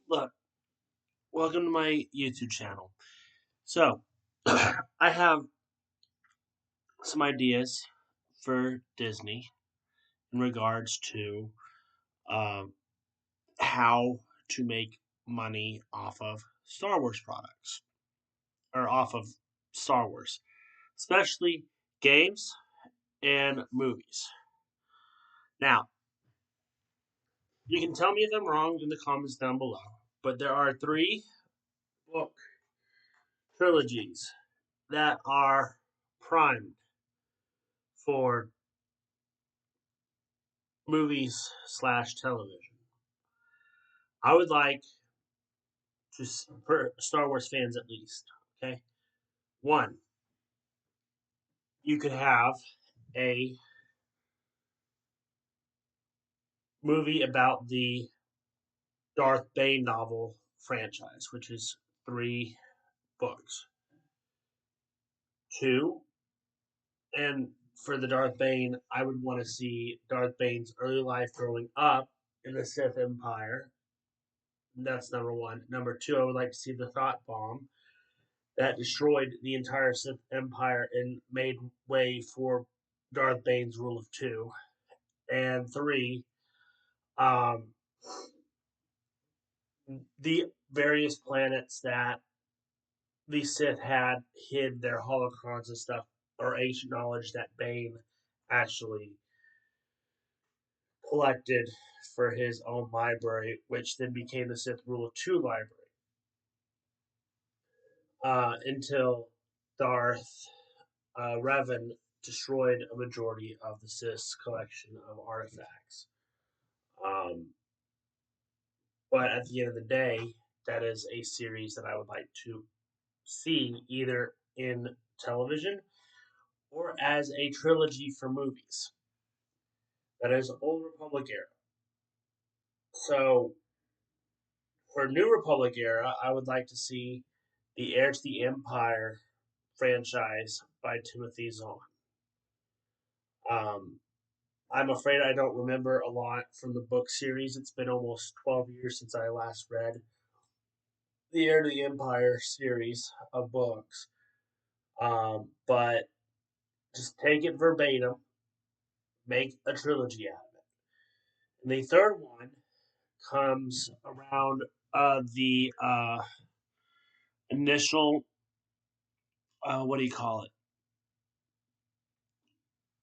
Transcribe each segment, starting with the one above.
Look, welcome to my YouTube channel. So, I have some ideas for Disney in regards to um, how to make money off of Star Wars products or off of Star Wars, especially games and movies. Now, you can tell me if I'm wrong in the comments down below, but there are three book trilogies that are primed for movies slash television. I would like to, for Star Wars fans at least, okay? One, you could have a movie about the Darth Bane novel franchise, which is three books. Two, and for the Darth Bane, I would want to see Darth Bane's early life growing up in the Sith Empire. That's number one. Number two, I would like to see the Thought Bomb that destroyed the entire Sith Empire and made way for Darth Bane's rule of two. And three, um, the various planets that the Sith had hid their holocrons and stuff, or ancient knowledge that Bane actually collected for his own library, which then became the Sith Rule of Two library, until Darth Revan destroyed a majority of the Sith's collection of artifacts. Um, but at the end of the day, that is a series that I would like to see either in television or as a trilogy for movies. That is Old Republic era. So for New Republic era, I would like to see the Heir to the Empire franchise by Timothy Zahn. Um, I'm afraid I don't remember a lot from the book series. It's been almost 12 years since I last read the Heir to the Empire series of books. But just take it verbatim, make a trilogy out of it. And the third one comes around the initial, what do you call it?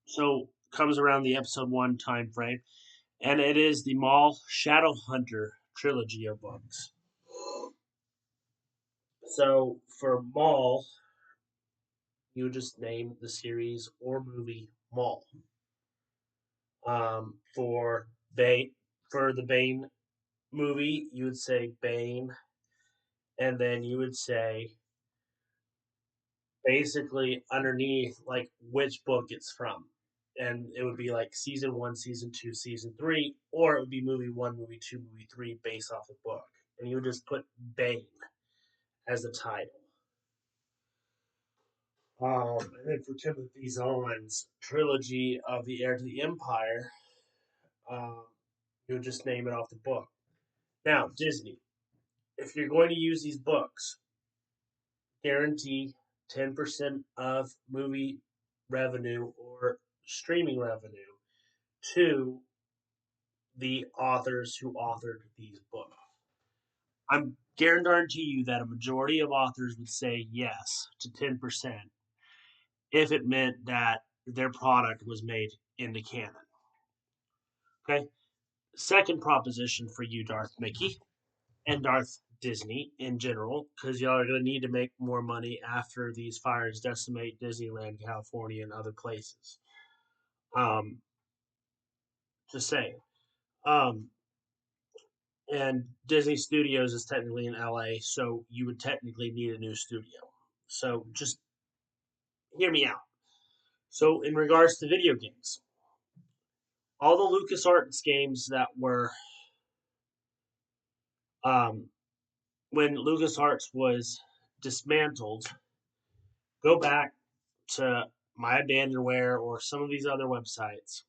So comes around the episode one time frame, and it is the Maul Shadowhunter trilogy of books. So for Maul, you just name the series or movie Maul. For the Bane movie, you would say Bane, and then you would say basically underneath like which book it's from. And it would be like season one, season two, season three, or it would be movie one, movie two, movie three based off the book. And you would just put Bane as the title. And then for Timothy Zahn's trilogy of the Heir to the Empire, um, you would just name it off the book. Now, Disney, if you're going to use these books, guarantee 10% of movie revenue or streaming revenue to the authors who authored these books. I'm guarantee you that a majority of authors would say yes to 10% if it meant that their product was made into canon. Okay. Second proposition for you, Darth Mickey, and Darth Disney in general, because y'all are going to need to make more money after these fires decimate Disneyland, California, and other places. Just saying. Um, and Disney Studios is technically in LA, so you would technically need a new studio. So just hear me out. So, in regards to video games, all the LucasArts games that were um, when LucasArts was dismantled, go back to My Abandonware or some of these other websites,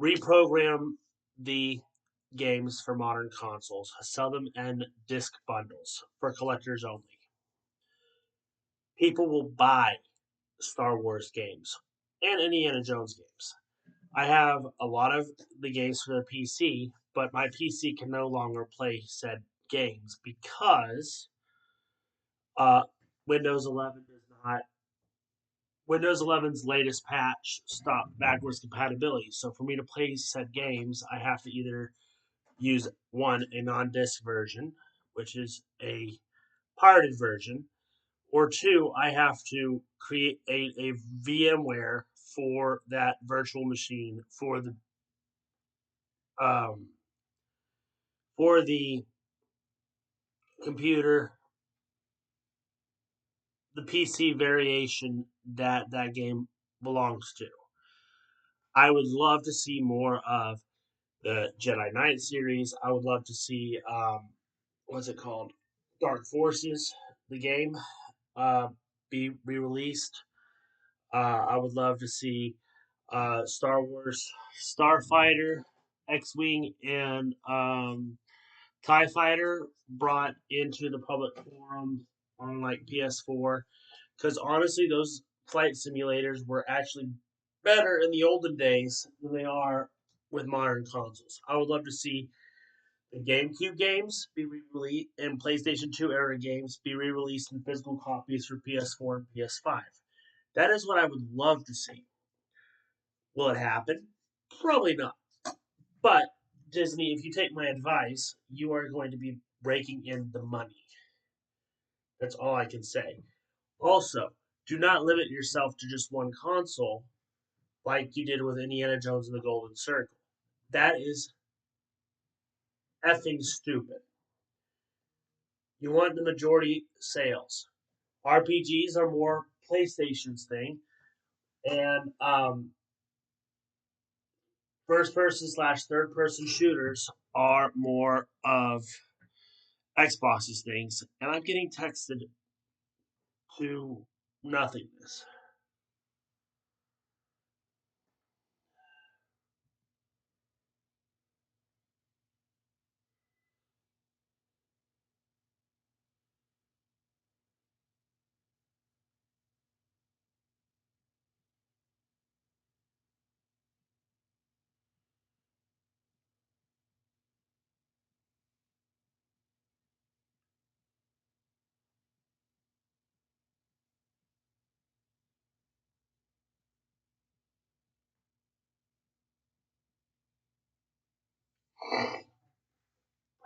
reprogram the games for modern consoles, sell them in disc bundles for collectors only. People will buy Star Wars games and Indiana Jones games. I have a lot of the games for the PC, but my PC can no longer play said games because uh, Windows 11 does not. Windows 11's latest patch stopped backwards compatibility. So for me to play said games, I have to either use one a non-disc version, which is a pirated version, or two, I have to create a VMware for that virtual machine um, for the computer, the PC variation that that game belongs to. I would love to see more of the Jedi Knight series. I would love to see what's it called, Dark Forces, the game, uh, be re-released. I would love to see Star Wars Starfighter, X-wing, and TIE Fighter brought into the public forum on like PS4. Because honestly, those flight simulators were actually better in the olden days than they are with modern consoles. I would love to see the GameCube games be re-released and PlayStation 2 era games be re-released in physical copies for PS4 and PS5. That is what I would love to see. Will it happen? Probably not. But Disney, if you take my advice, you are going to be breaking in the money. That's all I can say. Also, do not limit yourself to just one console like you did with Indiana Jones and the Golden Circle. That is effing stupid. You want the majority sales. RPGs are more PlayStation's thing, and first person slash third person shooters are more of Xbox's things. And I'm getting texted to nothingness.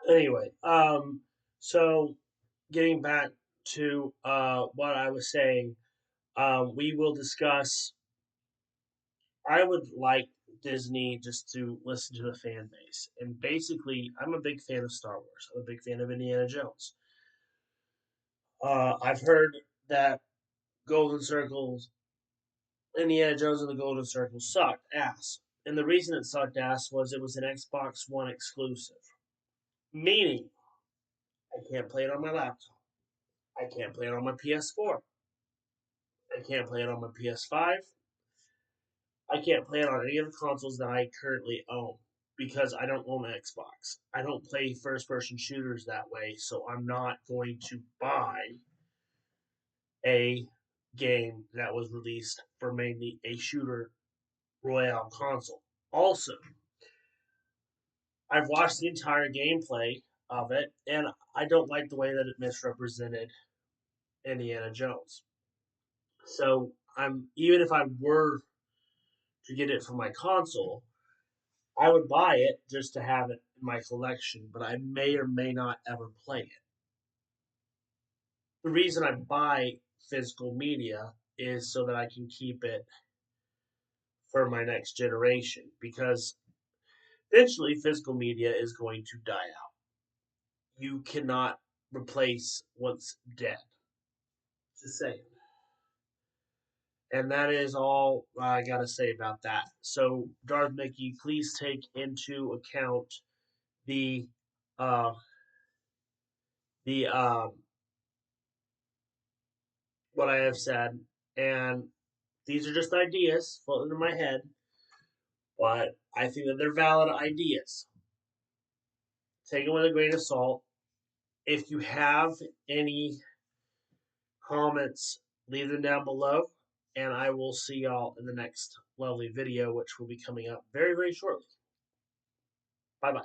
Anyway, so getting back to what I was saying, we will discuss. I would like Disney just to listen to the fan base, and basically, I'm a big fan of Star Wars. I'm a big fan of Indiana Jones. I've heard that Golden Circles, Indiana Jones and the Golden Circle sucked ass, and the reason it sucked ass was it was an Xbox One exclusive, meaning I can't play it on my laptop. I can't play it on my PS4. I can't play it on my PS5. I can't play it on any of the consoles that I currently own because I don't own an Xbox. I don't play first person shooters that way, so I'm not going to buy a game that was released for mainly a shooter royale console. Also, I've watched the entire gameplay of it, and I don't like the way that it misrepresented Indiana Jones. So I'm even if I were to get it for my console, I would buy it just to have it in my collection, but I may or may not ever play it. The reason I buy physical media is so that I can keep it for my next generation because eventually physical media is going to die out. You cannot replace what's dead. Just saying. And that is all I got to say about that. So, Darth Mickey, please take into account the uh, the what I have said, and these are just ideas floating in my head, but I think that they're valid ideas. Take it with a grain of salt. If you have any comments, leave them down below, and I will see y'all in the next lovely video, which will be coming up very, very shortly. Bye bye.